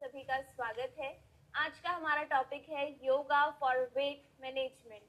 सभी का स्वागत है। आज का हमारा टॉपिक है योगा फॉर वेट मैनेजमेंट।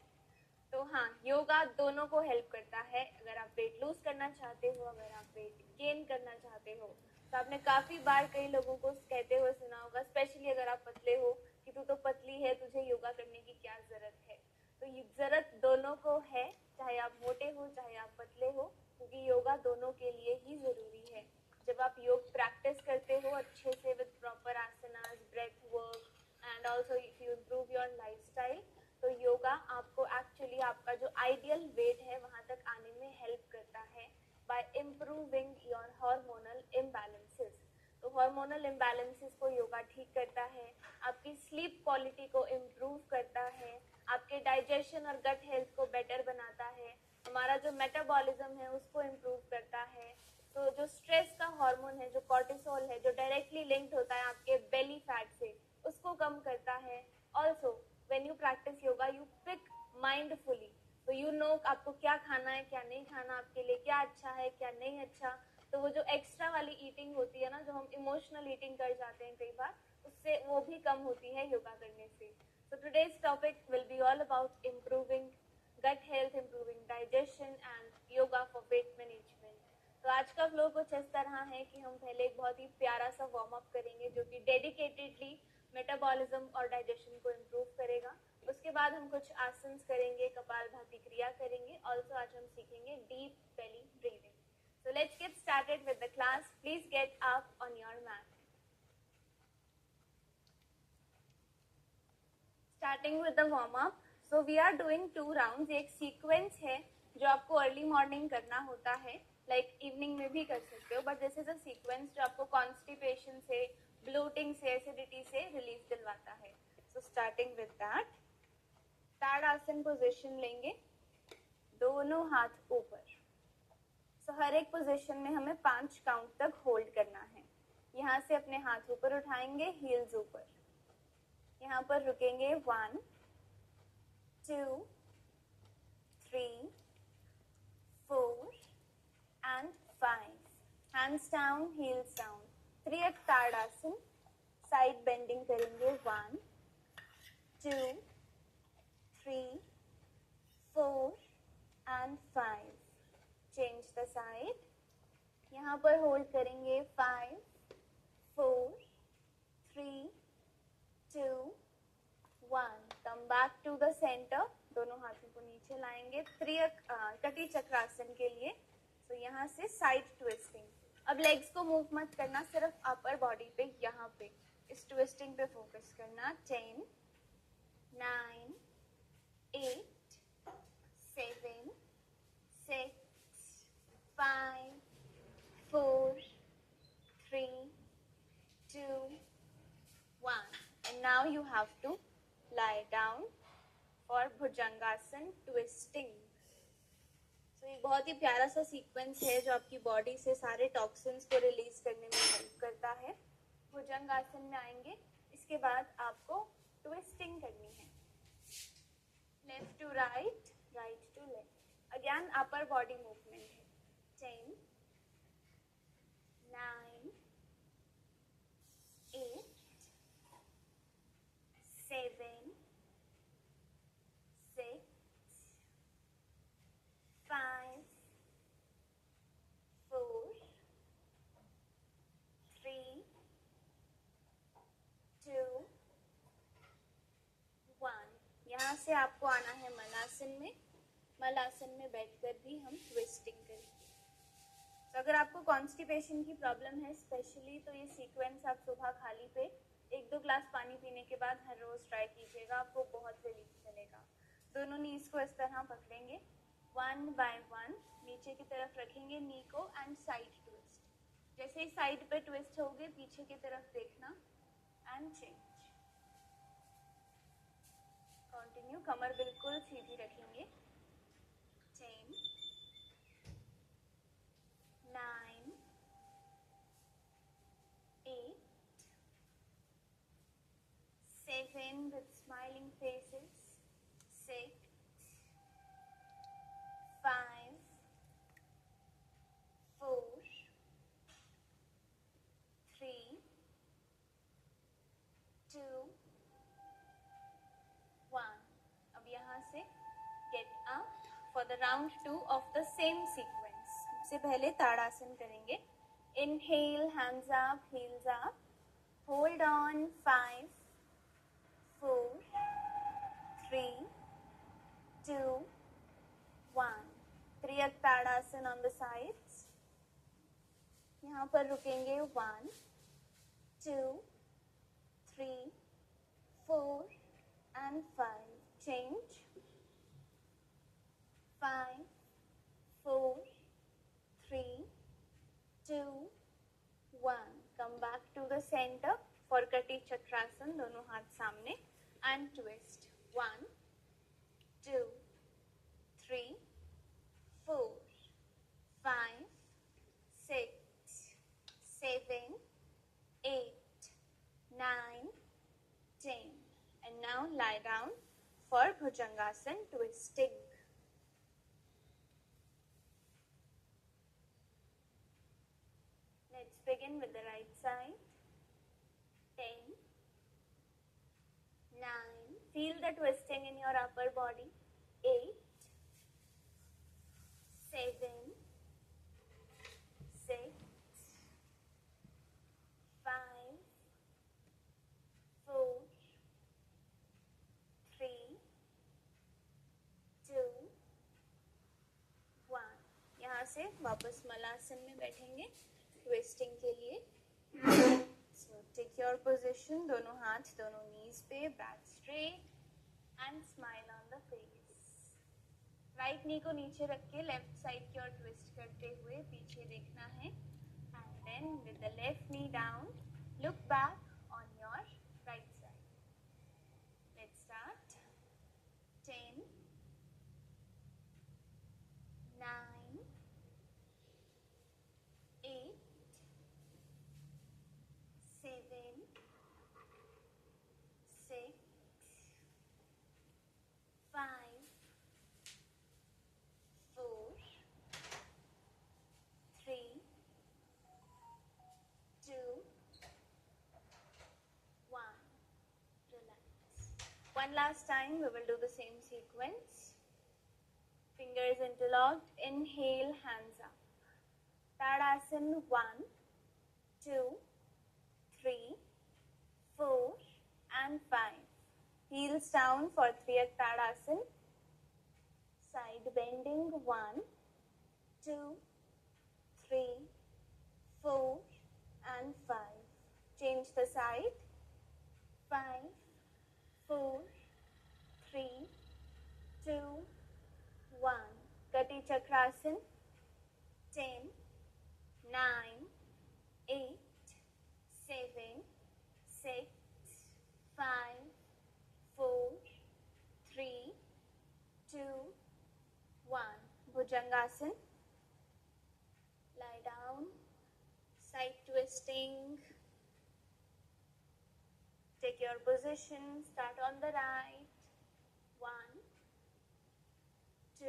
तो हाँ, योगा दोनों को हेल्प करता है। अगर आप वेट लूज करना चाहते हो, अगर आप वेट गेन करना चाहते हो, तो आपने काफी बार कई लोगों को कहते हुए सुना होगा, स्पेशली अगर आप पतले हो, कि तू तो पतली है, तुझे योगा करने की क्या जरूरत है। तो ये जरूरत दोनों को है, चाहे आप मोटे हो चाहे आप पतले हो, क्योंकि योगा दोनों के लिए ही जरूरी है। जब आप योग प्रैक्टिस करते हो अच्छे से with proper asanas, breath work and also if you improve your lifestyle, तो योगा आपको एक्चुअली आपका जो आइडियल वेट है वहां तक आने में हेल्प करता है bye improving your hormonal imbalances. तो हार्मोनल इम्बैलेंसेस को योगा ठीक करता है, आपकी स्लीप क्वालिटी को इम्प्रूव करता है, आपके डाइजेशन और गट हेल्थ को बेटर बनाता है, हमारा जो मेटाबॉलिज्म है उसको इम्प्रूव करता है। तो जो स्ट्रेस का हार्मोन है, जो कॉर्टिसोल है, जो डायरेक्टली लिंक्ड होता है आपके बेली फैट से, उसको कम करता है। Also when you practise yoga you pick mindfully, तो यू नो आपको क्या खाना है क्या नहीं खाना, आपके लिए क्या अच्छा है क्या नहीं अच्छा। तो वो जो एक्स्ट्रा वाली ईटिंग होती है ना, जो हम इमोशनल ईटिंग कर जाते हैं कई बार, उससे वो भी कम होती है योगा करने से। So today's topic will be all about improving gut health, improving digestion and yoga for weight management. तो आज का फ्लो कुछ इस तरह है कि हम पहले एक बहुत ही प्यारा सा वार्म अप करेंगे जो कि डेडिकेटेडली मेटाबॉलिज्म और डाइजेशन को इम्प्रूव करेगा। उसके बाद हम कुछ आसन्स करेंगे, कपालभाति क्रिया करेंगे। ऑल्सो आज हम सीखेंगे deep belly breathing. So let's get started with the class. Please get up on your mat. Starting with the warm up. So we are doing 2 rounds. एक सीक्वेंस है जो आपको अर्ली मॉर्निंग करना होता है, लाइक इवनिंग में भी कर सकते हो, but this is a sequence जो आपको कॉन्स्टिपेशन से, ब्लोटिंग से, एसिडिटी से रिलीफ दिलवाता है। So starting with that, tadasana position लेंगे, दोनों हाथ ऊपर। सो हर एक पोजीशन में हमें 5 काउंट तक होल्ड करना है। यहाँ से अपने हाथ ऊपर उठाएंगे, हील्स ऊपर, यहाँ पर रुकेंगे 1 2 3 4 and 5. Hands down, heels down. त्रियक tadasana, side bending करेंगे 1 2 3 4 and 5. Change the side. यहाँ पर होल्ड करेंगे 5 4 3 2 1. Come back to the center. दोनों हाथों को नीचे लाएंगे त्रियक कटी चक्रासन के लिए। तो यहाँ से साइड ट्विस्टिंग। अब लेग्स को मूव मत करना, सिर्फ अपर बॉडी पे, यहाँ पे इस ट्विस्टिंग पे फोकस करना। 10 9 8 7 6 5 4 3 2 1. And now you have to lie down for Bhujangasana twisting. तो ये बहुत ही प्यारा सा सीक्वेंस है जो आपकी बॉडी से सारे टॉक्सिन्स को रिलीज करने में हेल्प करता है। भुजंगासन में आएंगे, इसके बाद आपको ट्विस्टिंग करनी है, left to right, right to left. Again upper body movement है। 10 9 8 7 6 5 4 3 2 1. यहाँ से आपको आना है मलासन में। मलासन में बैठकर भी हम ट्विस्टिंग करेंगे। तो अगर आपको कॉन्स्टिपेशन की प्रॉब्लम है स्पेशली, तो ये सीक्वेंस आप सुबह खाली पे 1-2 ग्लास पानी पीने के बाद हर रोज ट्राई कीजिएगा, आपको बहुत रिलीफ मिलेगा। दोनों नीज को इस तरह पकड़ेंगे, 1 by 1 नीचे की तरफ रखेंगे नी को एंड साइड ट्विस्ट। जैसे ही साइड पे ट्विस्ट होगे पीछे की तरफ देखना एंड चेंज। कंटिन्यू, कमर बिल्कुल सीधी रखेंगे। 10 9 8 7 with smiling faces, 6 5 4 3 for the round 2 of the same sequence. सबसे पहले ताड़ासन करेंगे. Inhale, hands up, heels up. Hold on. 5, 4, 3, 2, 1. त्रियक tadasana on the sides. यहाँ पर रुकेंगे. 1, 2, 3, 4 and 5. Change. 5, 4, 3, 2, 1. Come back to the center for Kati Chakrasan. दोनों हाथ सामने and twist. 1, 2, 3, 4, 5, 6, 7, 8, 9, 10. And now lie down for Bhujangasan twisting. Let's begin with the right side. 10, 9. Feel the twisting in your upper body. 8, 7, 6, 5, 4, 3, 2, 1. यहाँ से वापस मलासन में बैठेंगे twisting के लिए. So take your position. दोनों हाथ दोनों knees पे, back straight and smile on the face. Right knee को नीचे रख के left side की ओर twist करते हुए पीछे देखना है. And then with the left knee down, look back on your right side. Let's start. 10, 9, 8, 7, 6, 5, 4, 3, 2, 1. Relax. One last time we will do the same sequence. Fingers interlocked. Inhale, hands up. Tadasan. 1, 2, 3, 4 and 5. Heels down for Triyak Tadasan. Side bending. 1, 2, 3, 4 and 5. Change the side. 5, 4, 3, 2, 1. Kati Chakrasan. 10, 9, 8, 7, 6, 5, 4, 3, 2, 1. Bhujangasan. Lie down. Side twisting. Take your position. Start on the right. 1, 2,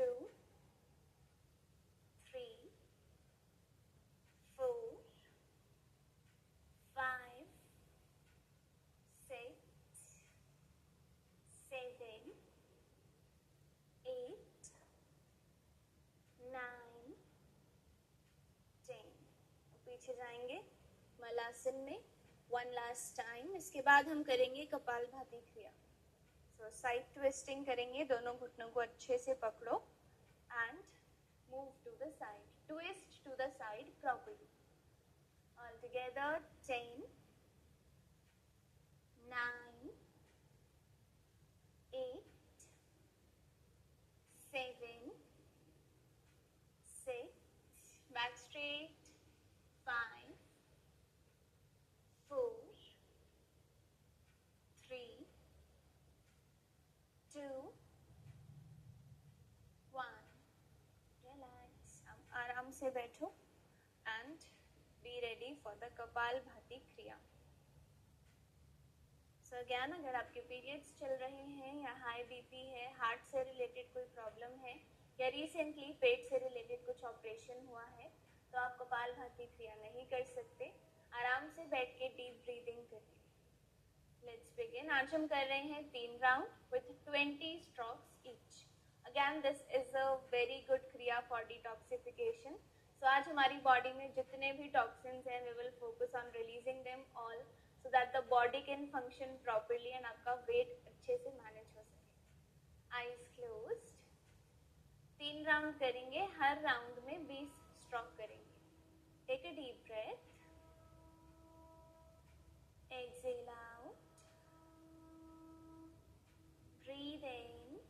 3, 4, 5, 6, 7, 8, 9, 10. पीछे जाएंगे मलासन में. One last time. इसके बाद हम करेंगे कपालभाति क्रिया. So side twisting करेंगे. दोनों घुटनों को अच्छे से पकड़ो and move to the side. Twist to the side properly. All together. 10, 9, 8, 7, 6. Back straight. 5, 4, 3, 2, 1. Relax. आराम से बैठो and be ready for the Kapalbhati Kriya. So again, अगर आपके पीरियड्स चल रहे हैं या हाई बीपी है, हार्ट से रिलेटेड कोई प्रॉब्लम है या रिसेंटली पेट से रिलेटेड कुछ ऑपरेशन हुआ है, तो आप कपालभाति क्रिया नहीं कर सकते. आराम से बैठ के डीप ब्रीदिंग करिए. Let's begin. आज हम कर रहे हैं 3 round with 20 strokes each. Again this is a very good kriya for detoxification. So आज हमारी बॉडी में जितने भी टॉक्सिन्स हैं, we will focus on releasing them all so that the body can function properly and आपका वेट अच्छे से manage हो सके. Eyes closed. 3 राउंड करेंगे, हर राउंड में 20 स्ट्रोक करेंगे. Take a deep breath. Exhale out. Breathe in.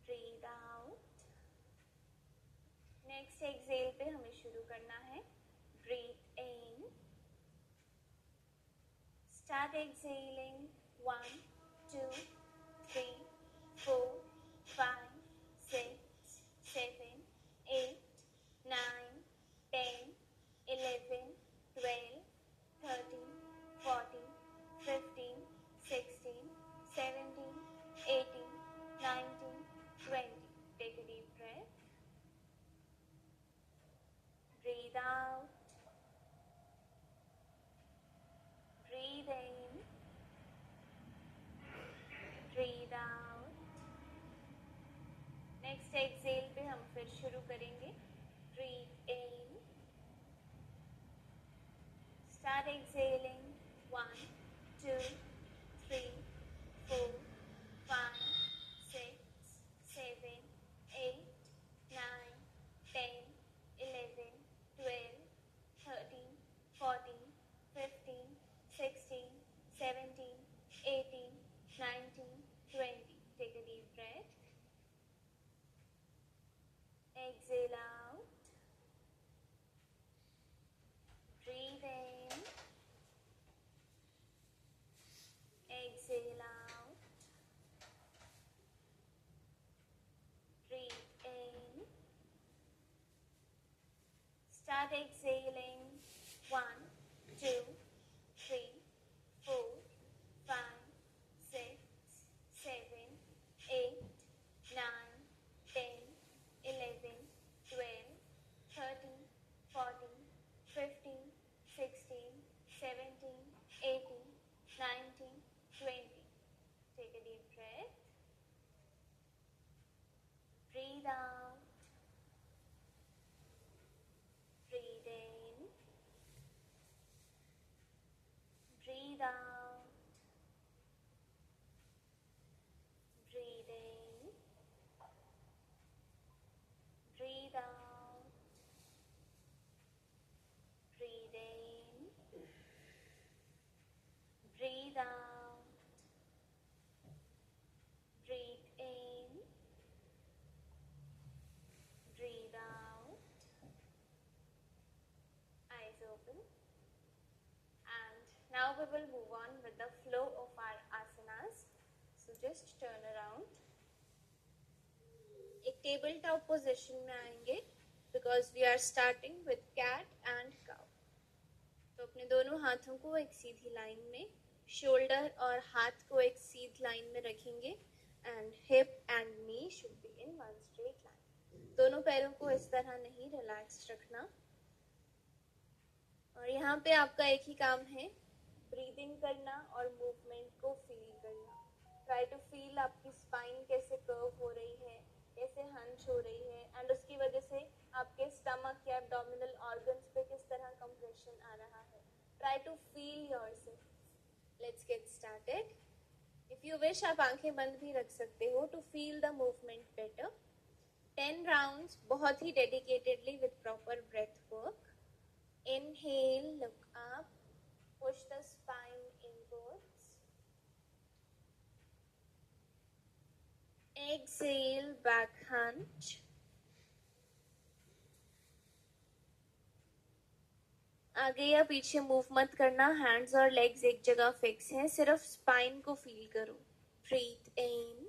Breathe out. Next exhale पे हमें शुरू करना है. Breathe in. Start exhaling. 1, 2, 3, 4, 5, 6, 7, 8, 9, 10, 11, 12, 13, 14, 15, 16, 17, 18, 19, 20. Take a deep breath. Breathe out. Breathe in. Breathe out. Next exhale पे हम फिर शुरू करेंगे. Breathe in. Start exhaling. 1, 2, 3, 4, 5, 6, 7, 8, 9, 10, 11, 12, 13, 14, 15, 16, 17, 18, 19, 20. Take a deep breath. Exhale out. Breathe in. Exhale out. Breathe in. Start exhaling. 1, 2, 3, 4, 5, 6, 7, 8, 9, 10, 11, 12, 13, 14, 15, 16, 17, 18, 19, 20. Take a deep breath. Breathe out. Breathe in. Breathe out. Breathe in. Breathe out. Breathe in. Breathe out. Breathe in. Breathe out. Eyes open. And now we will move on with the flow of our asanas. So just turn around. एक table top position में आएंगे because we are starting with cat and cow. तो अपने दोनों हाथों को एक सीधी line में, शोल्डर और हाथ को एक सीधी लाइन में रखेंगे and hip and knee should be in one straight line. दोनों पैरों को इस तरह नहीं रिलैक्स रखना. और यहाँ पे आपका एक ही काम है, ब्रीदिंग करना और मूवमेंट को फील करना. ट्राई टू फील आपकी स्पाइन कैसे कर्व हो रही है, कैसे हंच हो रही है, एंड उसकी वजह से आपके स्टमक या एब्डोमिनल ऑर्गन्स पे किस तरह कंप्रेशन आ रहा है. Try to feel yourself. Let's get started. If you wish आप आंखें बंद भी रख सकते हो to feel the movement better. 10 rounds बहुत ही dedicatedly with proper breath work. Inhale, look up, push the spine inwards. Exhale, back hunch. आगे या पीछे मूव मत करना, हैंड्स और लेग्स एक जगह फिक्स हैं, सिर्फ स्पाइन को फील करो. Breathe in.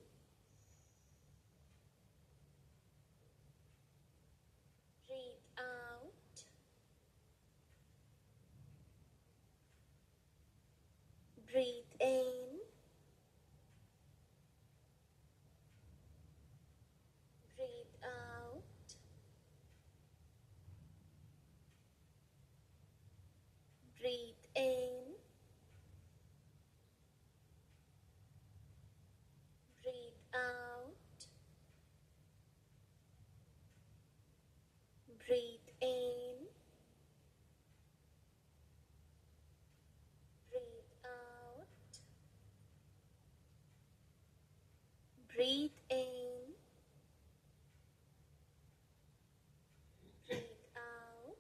Breathe out. Breathe in. Breathe out. Breathe in. Breathe out. Breathe in. Breathe out. Breathe in. Breathe out.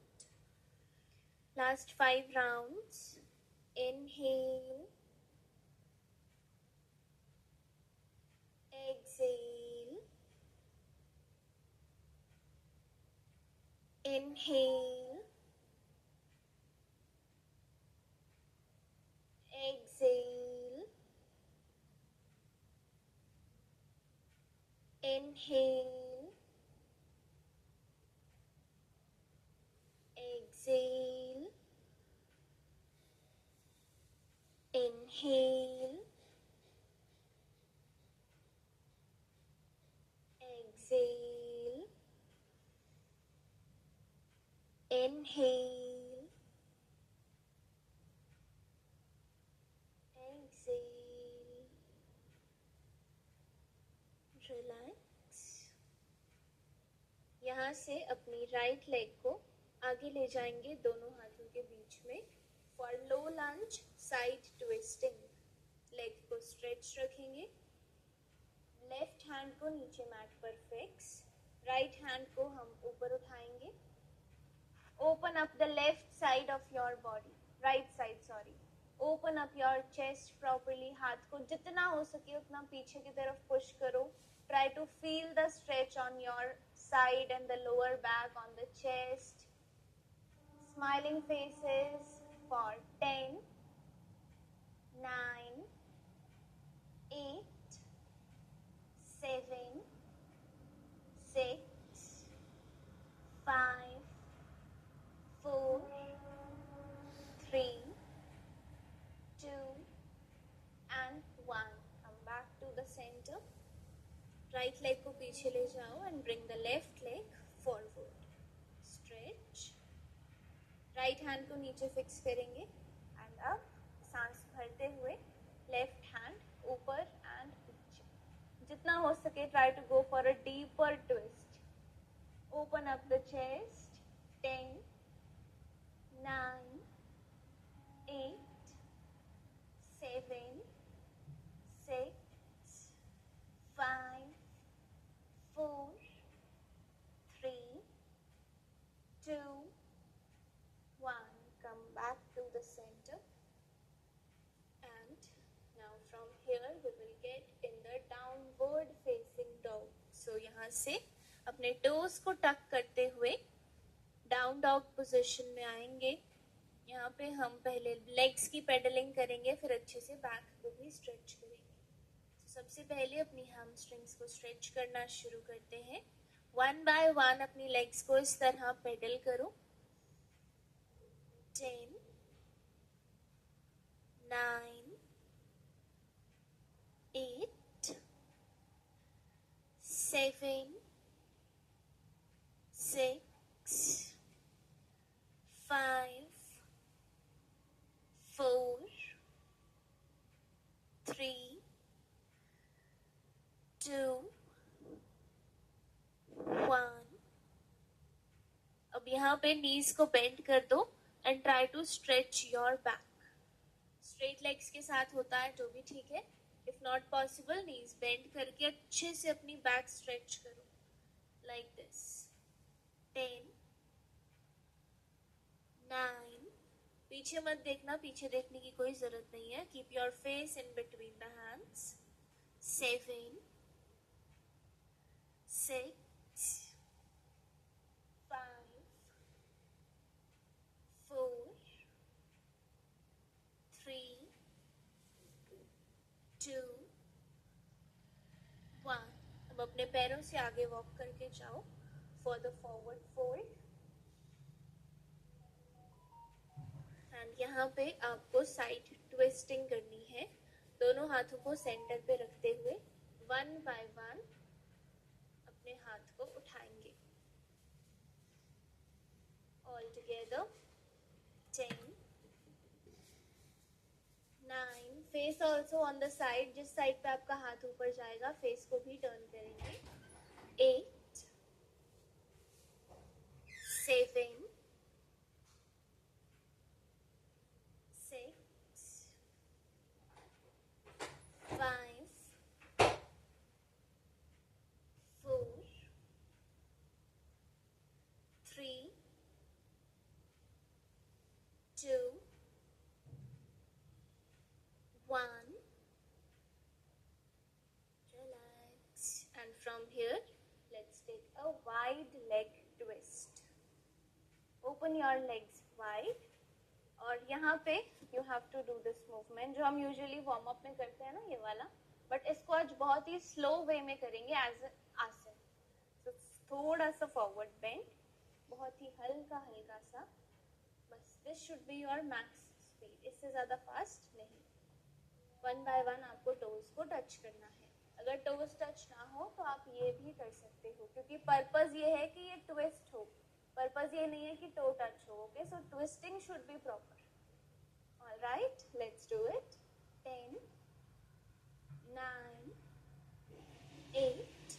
Last 5 rounds. Inhale. Exhale. Inhale. Exhale. Inhale. Exhale. Inhale. Exhale. Inhale. Exhale. Relax. यहाँ से अपनी right leg को आगे ले जाएंगे दोनों हाथों के बीच में for low lunge side twisting. Leg को स्ट्रेच रखेंगे. लेफ्ट हैंड को नीचे मैट पर फिक्स. राइट हैंड को हम ऊपर उठाएंगे. Open up the left side of your body. Right side sorry. Open up your chest properly. हाथ को जितना हो सके उतना पीछे की तरफ पुश करो. Try to feel the stretch on your side and the lower back on the chest. Smiling faces for 10, 9, 8, 7, 6, 5, 4, 3, 2 and 1. Come back to the center. Right leg को पीछे ले जाओ and bring the left leg forward. Stretch. Right hand को नीचे fix करेंगे and अब सांस भरते हुए लेफ्ट हैंड ऊपर एंड नीचे. जितना हो सके try to go for a deeper twist. Open up the chest. 10, 9, 8, 7, 6, 5, 4, 3, 2, 1. Come back to the center. And now from here we will get in the downward facing dog. So यहाँ से अपने toes को tuck करते हुए down dog position में आएंगे. यहाँ पे हम पहले legs की pedaling करेंगे, फिर अच्छे से back को भी stretch करेंगे. सबसे पहले अपनी हैमस्ट्रिंग्स को स्ट्रेच करना शुरू करते हैं. 1 by 1 अपनी लेग्स को इस तरह पेडल करो. 10, 9, 8, 7, 6, 5, 4, 3, 2, 1. अब यहाँ पे नीज को बेंड कर दो and try to stretch your back. Straight legs के साथ होता है जो भी ठीक है. If not possible knees bend करके अच्छे से अपनी बैक स्ट्रेच करो लाइक दिस. 10, 9. पीछे मत देखना, पीछे देखने की कोई जरूरत नहीं है. Keep your face in between the hands. 7, 6, 5, 4, 3, 2, 1. अब अपने पैरों से आगे वॉक करके जाओ for the forward fold. And यहाँ पे आपको साइड ट्विस्टिंग करनी है. दोनों हाथों को सेंटर पे रखते हुए 1 by 1 अपने हाथ को उठाएंगे. All together 10, 9. Face also on the side. जिस साइड पे आपका हाथ ऊपर जाएगा फेस को भी टर्न करेंगे. 8, 7, 6, 5, 4, 3, 2, 1. Relax. And from here, let's take a wide leg twist. Open your legs wide. और यहाँ पे you have to do this movement जो हम usually warm up में करते हैं ना, ये वाला, but इसको आज बहुत ही slow way में करेंगे as an आसन. So थोड़ा सा forward bend, बहुत ही हल्का हल्का सा, बस. This should be your max speed. इससे ज़्यादा fast नहीं. One by one आपको toes को touch करना है. अगर toes touch ना हो तो आप ये भी कर सकते हो, क्योंकि purpose ये है कि ये twist हो. Purpose ये नहीं है कि toe touch हो. Okay, so twisting should be proper. All right, let's do it. 10, 9, 8,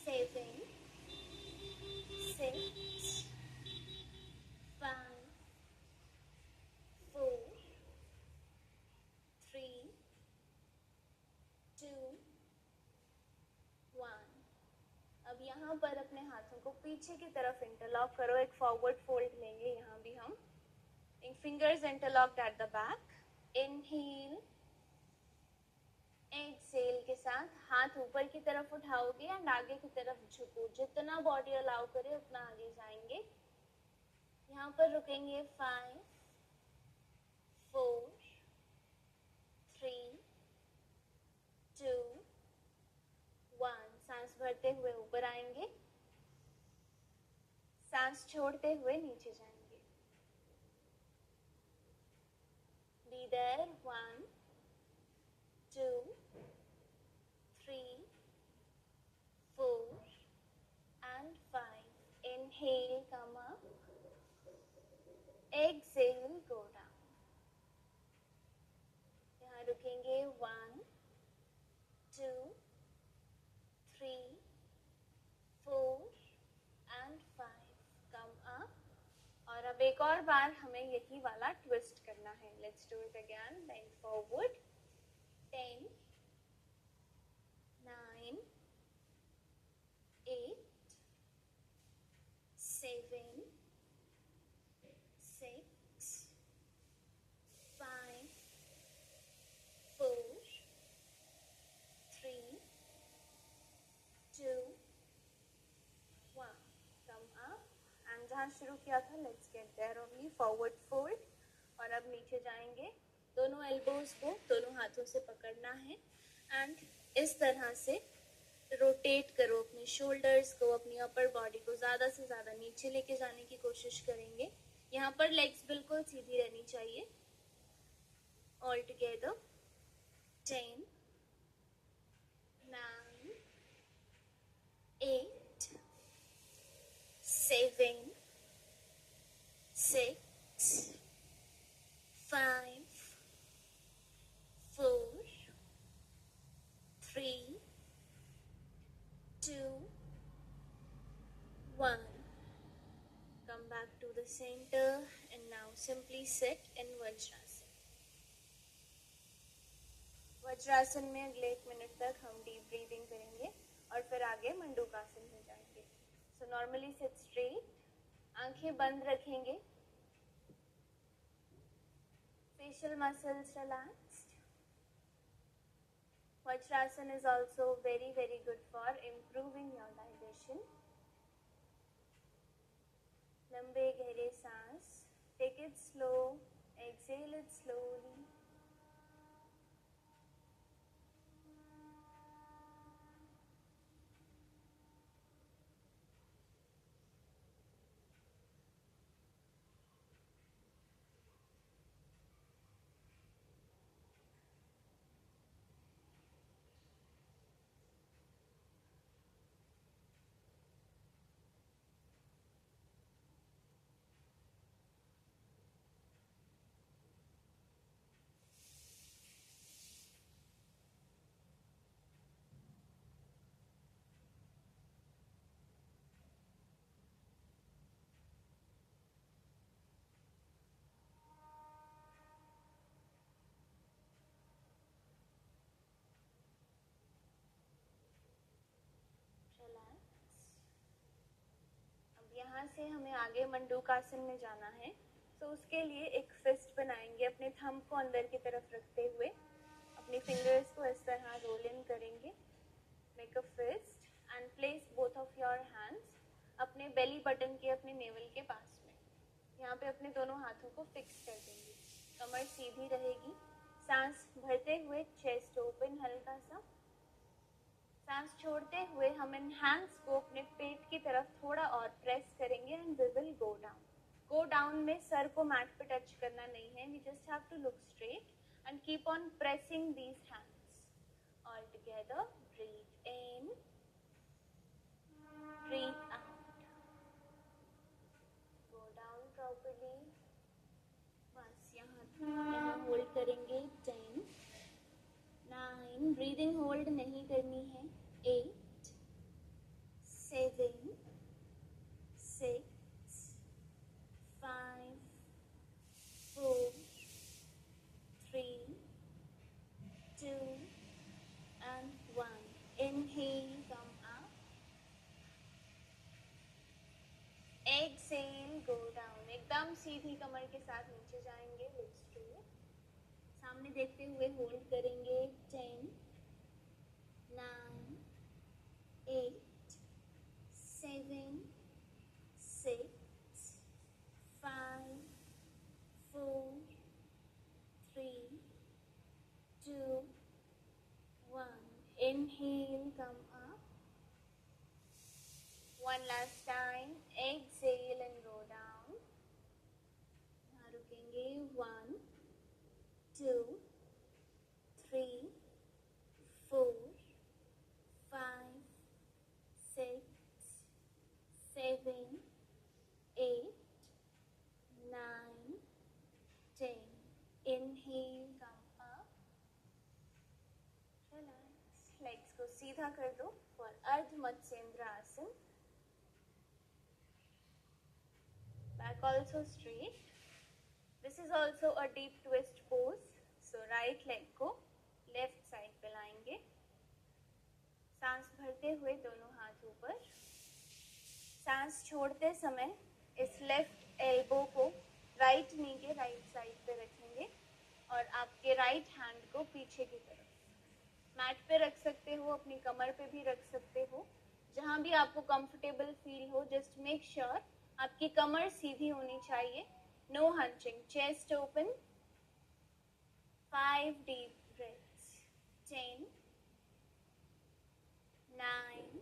7, 6, 5, 4, 3, 2, 1. अब यहाँ पर अपने हाथों को पीछे की तरफ इंटरलॉक करो. एक फॉरवर्ड फोल्ड लेंगे यहाँ भी हम. Fingers interlocked at the back. Inhale. Exhale के साथ हाथ ऊपर की तरफ उठाओगे एंड आगे की तरफ झुको. जितना बॉडी अलाउ करे उतना आगे जाएंगे. यहाँ पर रुकेंगे. 5, 4, 3, 2, 1. सांस भरते हुए ऊपर आएंगे. सांस छोड़ते हुए नीचे जाएंगे. Be there. 1, 2, 3, 4, and 5. Inhale, come up. Exhale, go down. यहाँ रुकेंगे. 1, 2, 3, 4, and 5. Come up. और अब एक और बार हमें यही वाला ट्विस्ट करना है. Let's do it again. Bend forward. 10, 9, 8, 7, 6, 5, 4, 3, 2, 1. Come up. And जहाँ शुरू किया था, let's get there only. Forward fold. और अब नीचे जाएंगे. दोनों एल्बोज को दोनों हाथों से पकड़ना है एंड इस तरह से रोटेट करो अपने शोल्डर्स को, अपनी अपर बॉडी को ज़्यादा से ज़्यादा नीचे लेके जाने की कोशिश करेंगे. यहाँ पर लेग्स बिल्कुल सीधी रहनी चाहिए. All together. 10, 9, 8, 7, 6, 5, 4, 3, 2, 1. Come back to the center and now simply sit in Vajrasan. Vajrasana में अगले 1 मिनट तक हम डीप ब्रीदिंग करेंगे और फिर आगे मंडूकासन में जाएंगे. So normally sit straight. आंखें बंद रखेंगे. Facial muscles relaxed. Vajrasan is also very good for improving your digestion. लंबे गहरे सांस. Take it slow. Exhale it slowly. से हमें आगे मंडूकासन में जाना है। तो उसके लिए एक फिस्ट बनाएंगे, अपने थंब को अंदर की तरफ रखते हुए अपनी फिंगर्स को इस तरह रोल इन करेंगे। Make a fist and place both of your hands अपने बेली बटन के, अपने नेवल के पास में। यहाँ पे अपने दोनों हाथों को फिक्स कर देंगे, कमर सीधी रहेगी। सांस भरते हुए चेस्ट ओपन हल्का सा, सांस छोड़ते हुए हम इन हैंड्स को अपने पेट की तरफ थोड़ा और प्रेस करेंगे and we will go down. Go down में सर को मैट पे टच करना नहीं है, we just have to look straight and keep on pressing these hands all together. Breathe in, breathe out, go down properly. बस यहाँ होल्ड करेंगे 10, 9, ब्रीदिंग होल्ड नहीं करनी है, 8, 7, 6, 5, 4, 3, 2 and 1. Inhale, come up. Exhale, go down. एकदम सीधी कमर के साथ नीचे जाएंगे, look straight. सामने देखते हुए होल्ड करेंगे 10, 9, 8, 7, 6, 5, 4, 3, 2, 1. Inhale, come up. One last time. Exhale and go down. यहाँ रुकेंगे 1, 2, 3, 4, 5, 6, 7, 8, 9, 10. Inhale, come up. Relax. Legs को सीधा कर दो for Ardha Matsyendrasana आसन. Back also straight. This is also a deep twist pose. So right leg को left side पे लाएंगे. सांस भरते हुए दोनों हाथ ऊपर. सांस छोड़ते समय इस लेफ्ट एल्बो को राइट नी के राइट साइड पे रखेंगे और आपके राइट हैंड को पीछे की तरफ मैट पे रख सकते हो, अपनी कमर पे भी रख सकते हो, जहां भी आपको कंफर्टेबल फील हो. जस्ट मेक श्योर आपकी कमर सीधी होनी चाहिए. No hunching, chest open. 5 deep breaths. 10, 9,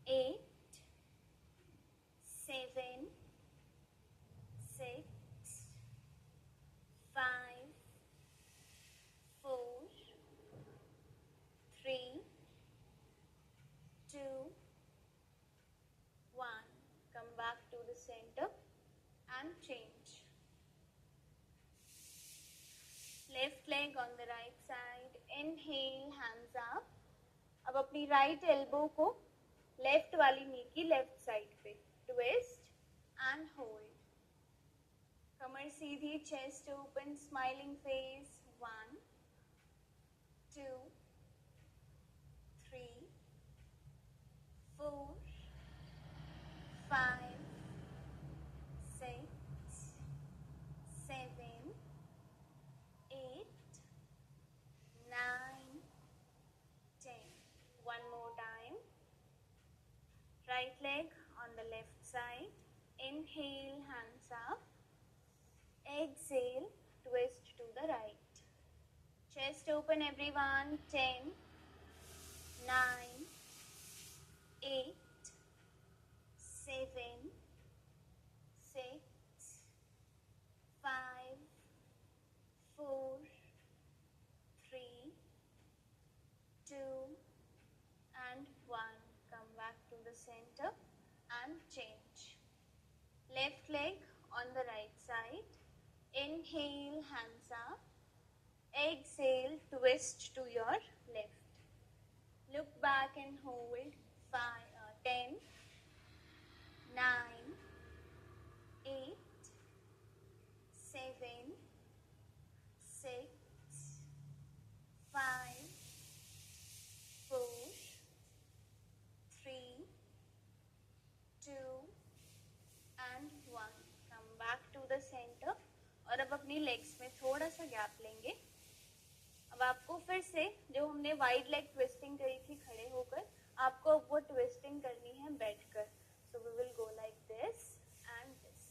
8, 7, 6, 5, 4, 3, 2, 1. Come back to the center and change. Left leg on the right side. Inhale, hands up. अब अपनी राइट एल्बो को लेफ्ट वाली नी की लेफ्ट साइड पे twist and hold. Qamar Sidhi, chest open, smiling face. 1, 2, 3, 4, 5, 6, 7, 8, 9, 10. One more time. Right leg on the left side. Inhale, hands up. Exhale, twist to the right. Chest open, everyone. 10, 9, 8, 7, 6, 5, 4, 3, 2 and 1. Come back to the center and change. Left leg on the right side. Inhale, hands up. Exhale, twist to your left. Look back and hold. 10, 9, 8, 7, 6, 5, 4, 3, 2 the centre और अब अपनी legs में थोड़ा सा gap लेंगे। अब आपको फिर से जो हमने वाइड लेग ट्विस्टिंग करी थी खड़े होकर, आपको अब वो ट्विस्टिंग करनी है बैठकर। So we will go like this and this.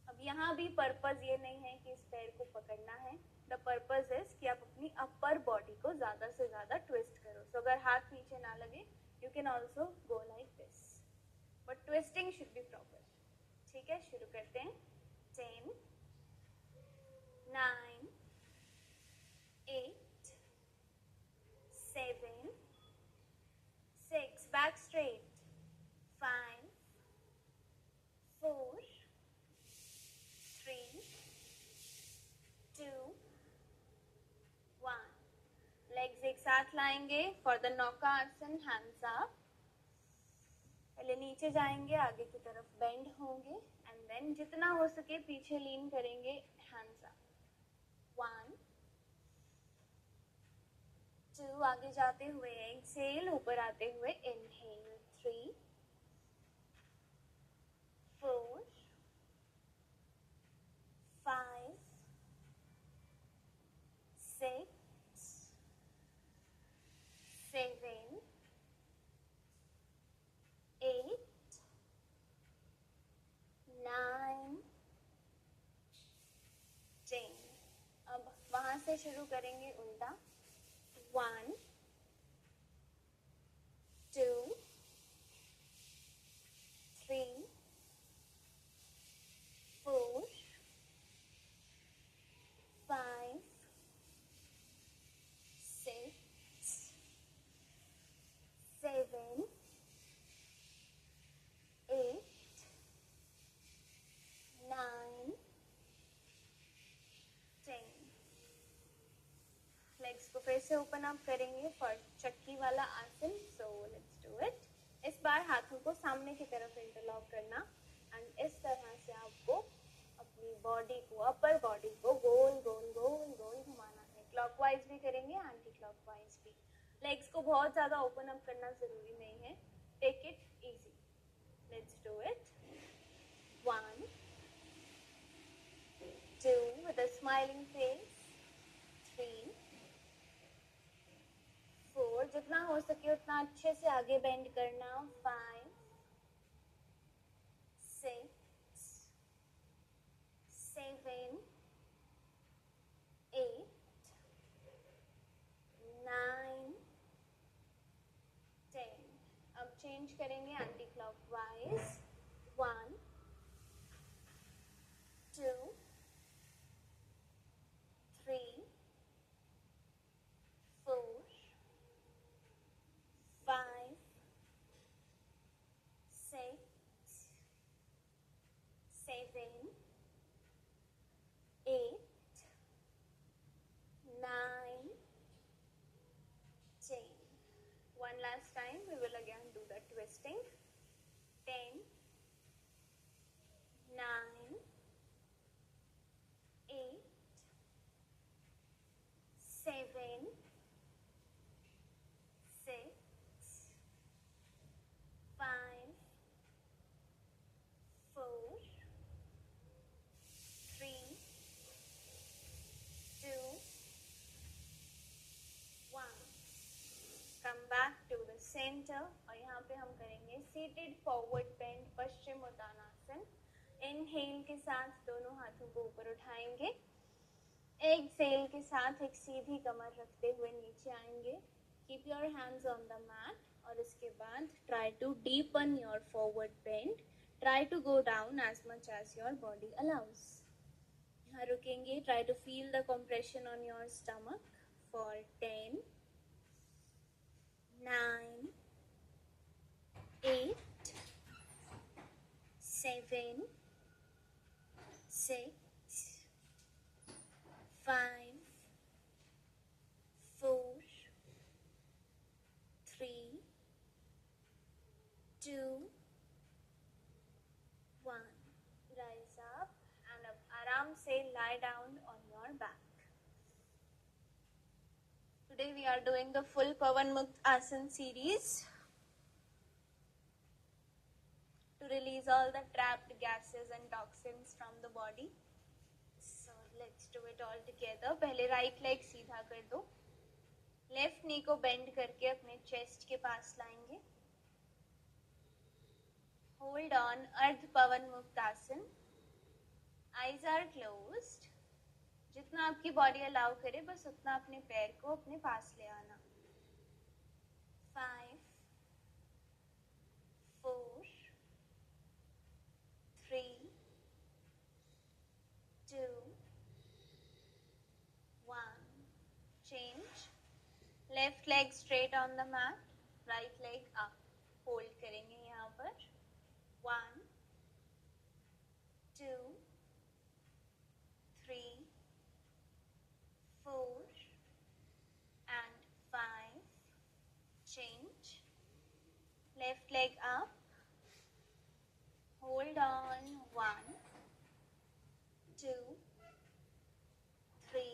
अब यहाँ भी पर्पस ये नहीं है कि इस पैर को पकड़ना है, द पर्पस इज कि आप अपनी अपर बॉडी को ज्यादा से ज्यादा ट्विस्ट करो। सो अगर हाथ नीचे ना लगे, you can also go like this, but twisting should be proper. ठीक है, शुरू करते हैं। 10, 9, 8, 7, 6, back straight, 5, 4, 3, 2, 1। लेग्स एक साथ लाएंगे फॉर द नौका आसन, हैंड्स अप। पहले नीचे जाएंगे, आगे की तरफ बेंड होंगे एंड देन जितना हो सके पीछे लीन करेंगे, हैंड्स अप। 1, 2, आगे जाते हुए एक्सहेल, ऊपर आते हुए इनहेल। 3, 4, 5, 6, 7, 8, 9, 10। अब वहां से शुरू करेंगे उल्टा। 1, 2, 3, 4, 5, 6, 7, 8, 9, 10। लेग्स को फिर से ओपन अप करेंगे फॉर चक्की वाला आसन। So let's do it. इस बार हाथों को सामने की तरफ इंटरलॉक करना एंड इस तरह से आपको अपनी बॉडी को, अपर बॉडी को गोल गोल गोल गोल घुमाना है। क्लॉकवाइज भी करेंगे, एंटी क्लॉकवाइज भी। लेग्स को बहुत ज्यादा ओपन अप करना जरूरी नहीं है, take it easy. Let's do it. 1, 2 with a smiling face, 3, 4, जितना हो सके उतना अच्छे से आगे बेंड करना। 5, 6, 7, 8, 9, 10। अब चेंज करेंगे anti clockwise. 1, 2, 3, 4, 5, 6, 7, 8, 9, 10। One last time, we will again do the twisting. 10, 9, 8, 7, 6, 5, 4, 3, 2, 1। Come back to the center और यहाँ पे हम करेंगे seated forward bend Paschimottanasana. Inhale के साथ दोनों हाथों को ऊपर उठाएंगे, एक्सहेल के साथ एक सीधी कमर रखते हुए नीचे आएंगे। Keep your hands on the mat और इसके बाद try to deepen your forward bend. Try to go down as much as your body allows. यहाँ रुकेंगे। Try to feel the compression on your stomach for 10, 9, 8, 7, 6, 5, 4, 3, 2, 1। Rise up and अब आराम से lie down on your back. Today we are doing the full Pavan Mukta Asan series to release all the trapped gases and toxins from the body. Let's do it all together. पहले right leg सीधा कर दो. Left नी को bend करके अपने chest के पास लाएंगे. Hold on ardha pavan muktasana. Eyes are closed. जितना आपकी बॉडी अलाउ करे बस उतना अपने पैर को अपने पास ले आना. 5 4 3 2 1. Change. Left leg straight on the mat. Right leg up. Hold करेंगे यहाँ पर. 1 2 3 4 and 5. Change. Left leg up. Hold on. 1 2 3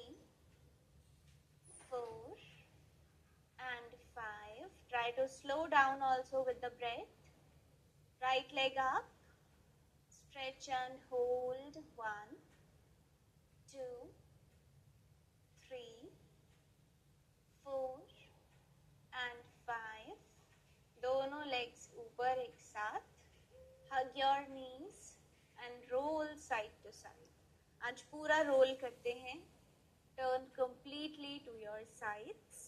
4 and 5. Try to slow down also with the breath. Right leg up. Stretch and hold. 1 2 3 4 and 5. दोनों legs ऊपर एक साथ. Hug your knees and roll side to side. आज पूरा roll करते हैं. Turn completely to your sides.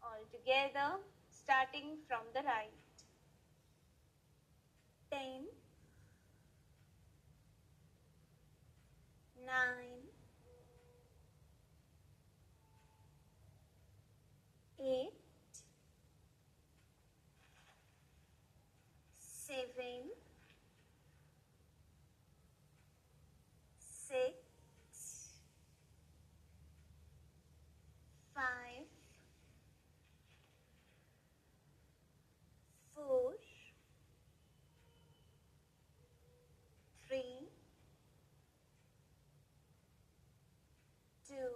All together, starting from the right. 10 9 8 7 6 5 4 3 2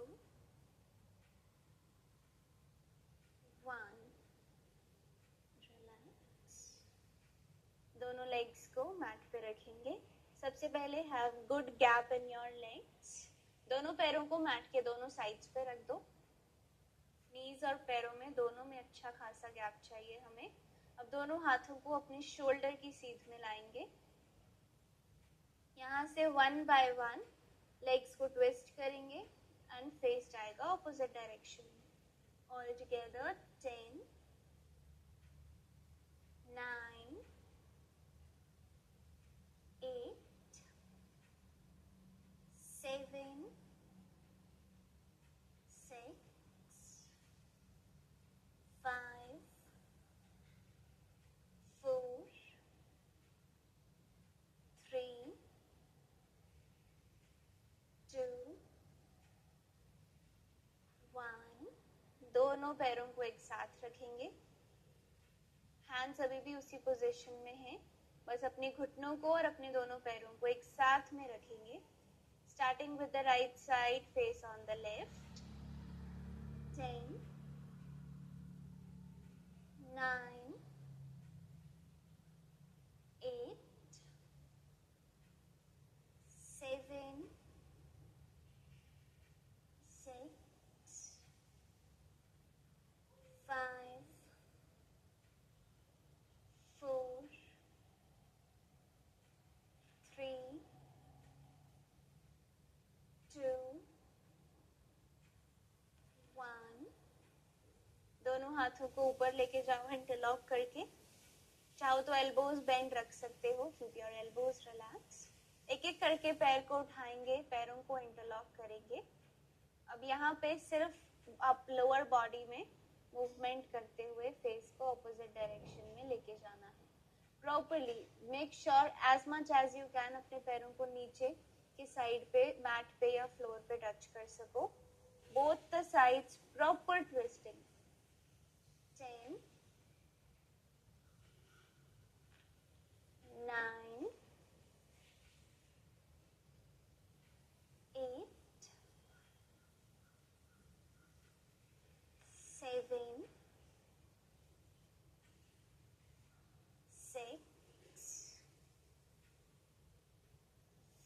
1. Relax. दोनों legs को मैट पे रखेंगे. सबसे पहले have good gap in your legs. दोनों पैरों को मैट के दोनों साइड्स पे रख दो. नीज और पैरों में दोनों में अच्छा खासा गैप चाहिए हमें. अब दोनों हाथों को अपनी शोल्डर की सीध में लाएंगे. यहाँ से 1 बाय 1 लेग्स को ट्विस्ट करेंगे एंड फेस जाएगा ऑपोजिट डायरेक्शन में. All together 10 9 8 7 6 5 4 3 2 1. दोनों पैरों को एक साथ रखेंगे. हैंड्स अभी भी उसी पोजीशन में हैं. बस अपने घुटनों को और अपने दोनों पैरों को एक साथ में रखेंगे. Starting with the right side, face on the left. 10 9 8 7 6 5 4 3 2 1. दोनों हाथों को ऊपर लेके जाओ इंटरलॉक करके. चाहो तो एल्बोज बेंड रख सकते हो. Keep your elbows relax. एक एक करके पैर को उठाएंगे, पैरों को इंटरलॉक करेंगे. अब यहाँ पे सिर्फ आप लोअर बॉडी में मूवमेंट करते हुए फेस को ऑपोजिट डायरेक्शन में लेके जाना है. Properly make sure as much as you can अपने पैरों को नीचे की साइड पे, मैट पे या फ्लोर पे टच कर सको. Both the sides proper twisting. 10 9 8 7 6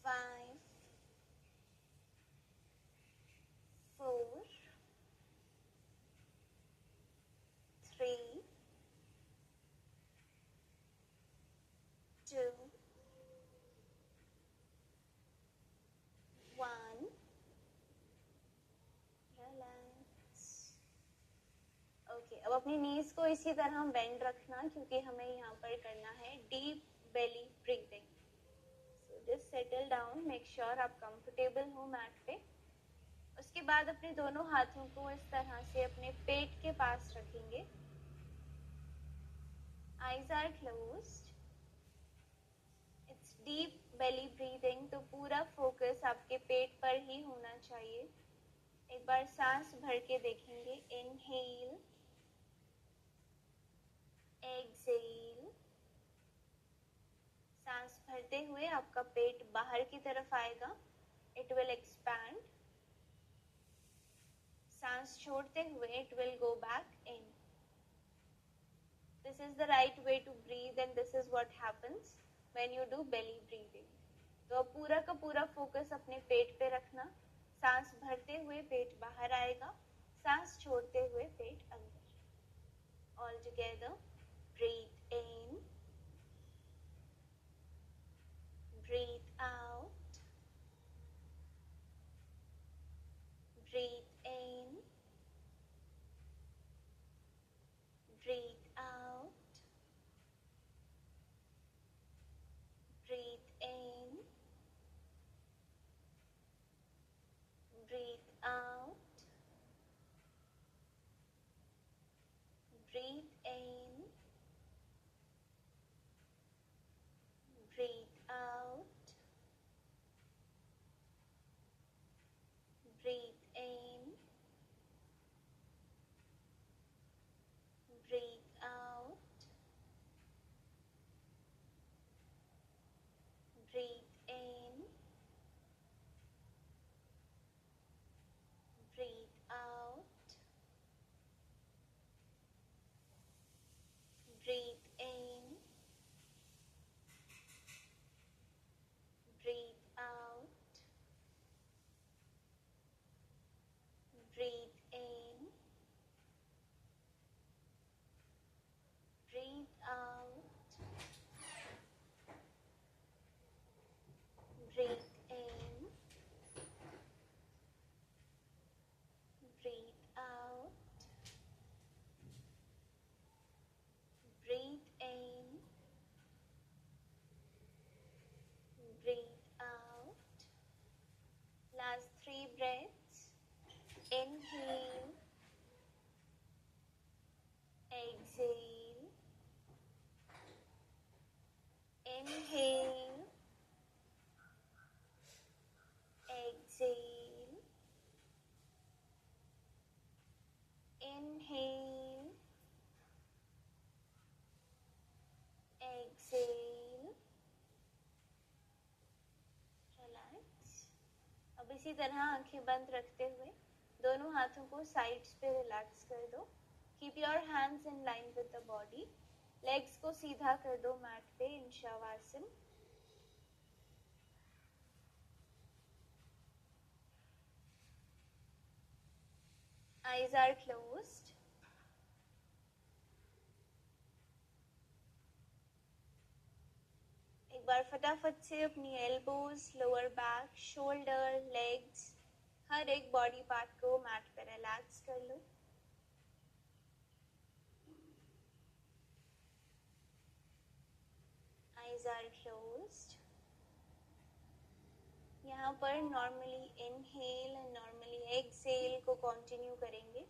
5 अब अपनी नीज को इसी तरह बेंड रखना, क्योंकि हमें यहाँ पर करना है deep belly breathing. So just settle down, make sure आप कंफर्टेबल हो मैट पे। उसके बाद अपने दोनों हाथों को इस तरह से अपने पेट के पास रखेंगे। Eyes are closed. It's deep belly breathing, तो पूरा फोकस आपके पेट पर ही होना चाहिए। एक बार सांस भर के देखेंगे। Inhale, exhale. सांस भरते हुए आपका पेट बाहर की तरफ आएगा, इट विल एक्सपैंड। सांस छोड़ते हुए it will go back in. This is the right way to breathe and this is what happens when you do belly breathing. तो अब पूरा का पूरा फोकस अपने पेट पे रखना। सांस भरते हुए पेट बाहर आएगा, सांस छोड़ते हुए पेट अंदर। All together, breathe in, breathe out, breathe in, breathe out, breathe in, breathe out, breathe in, breathe out, breathe in, breathe out, breathe in, breathe out, breathe in, breathe out, breathe in, breathe out, breathe in, breathe out, breathe in, breathe out. Last 3 breaths. Inhale, exhale, inhale, exhale, inhale, exhale, relax। अब इसी तरह आंखें बंद रखते हुए दोनों हाथों को साइड्स पे रिलैक्स कर दो। Keep your hands in line with the body. Legs को सीधा कर दो मैट पे इन शवासन। Eyes are closed. एक बार फटाफट से अपनी elbows, lower back, shoulder, legs, हर एक बॉडी पार्ट को मैट पे रिलैक्स कर लो। Eyes are closed. यहाँ पर normally inhale and normally exhale को कंटिन्यू करेंगे।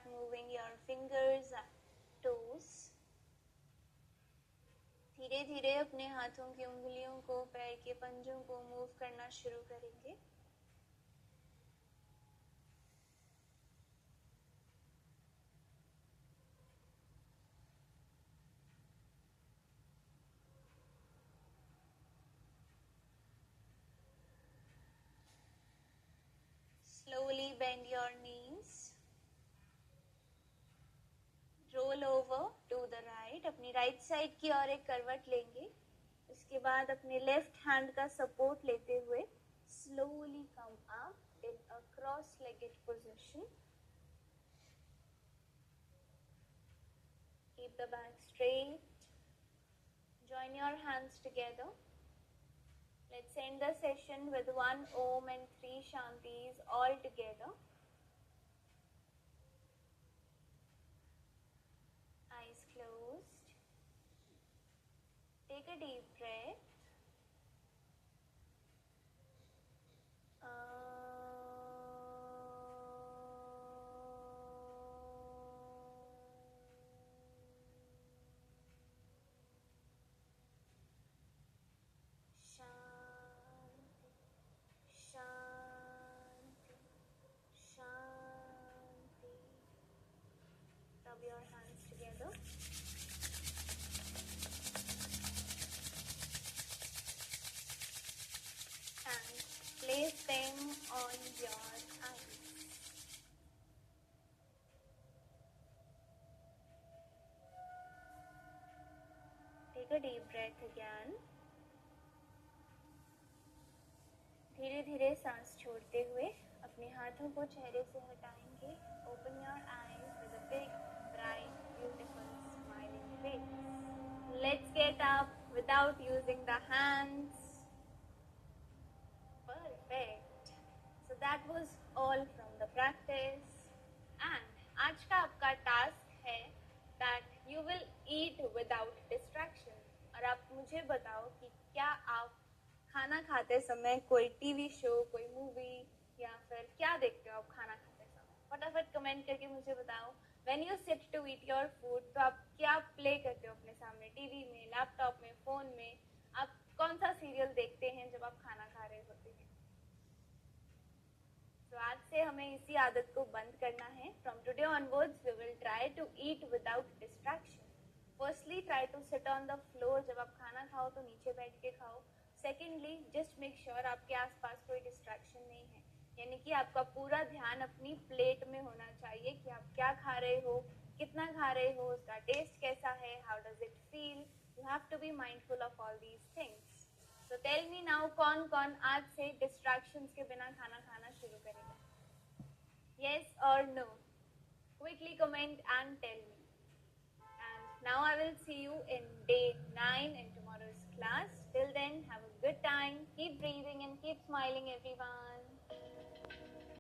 start moving your fingers and toes. धीरे धीरे अपने हाथों की उंगलियों को, पैर के पंजों को मूव करना शुरू करेंगे. Slowly bend your knees. Roll over to the right. अपनी राइट साइड की ओर एक करवट लेंगे. उसके बाद अपने लेफ्ट हैंड का सपोर्ट लेते हुए slowly come up in a cross-legged position. Keep the back straight. Join your hands together. Let's end the session with 1 Om and 3 Shantis all together. Eyes closed. Take a deep breath. Rub your hands together. And place them on your eyes. Take a deep breath again. धीरे धीरे सांस छोड़ते हुए अपने हाथों को चेहरे से हटाएंगे. Open your eyes with a big, bright, beautiful, smiling face. Let's get up without using the hands. Perfect. So that was all from the practice. And आज का आपका टास्क है that you will eat without distraction. और आप मुझे बताओ कि क्या आप खाना खाते समय कोई टीवी शो, कोई मूवी या फिर क्या देखते हो आप खाना खाते समय? फटाफट कमेंट करके मुझे बताओ. When you sit to eat your food, तो आप क्या प्ले करते हो अपने सामने? टीवी में, लैपटॉप में, फोन में? आप कौन सा सीरियल देखते हैं जब आप खाना खा रहे होते हैं? तो आज से हमें इसी आदत को बंद करना है. From today onwards, we will try to eat without distraction. Firstly, try to sit on the floor. जब आप खाना खाओ तो नीचे बैठ के खाओ. Secondly, just make sure आपके आसपास कोई distraction नहीं है. यानी कि आपका पूरा ध्यान अपनी प्लेट में होना चाहिए कि आप क्या खा रहे हो, कितना खा रहे हो, उसका टेस्ट कैसा है, how does it feel. You have to be mindful of all these things. So tell me now, कौन-कौन आज से distractions के बिना खाना खाना शुरू करेगा? Yes or no? Quickly comment and tell me. And now I will see you in day 9 in tomorrow's class. Till then, have a good time. Keep breathing and keep smiling, everyone.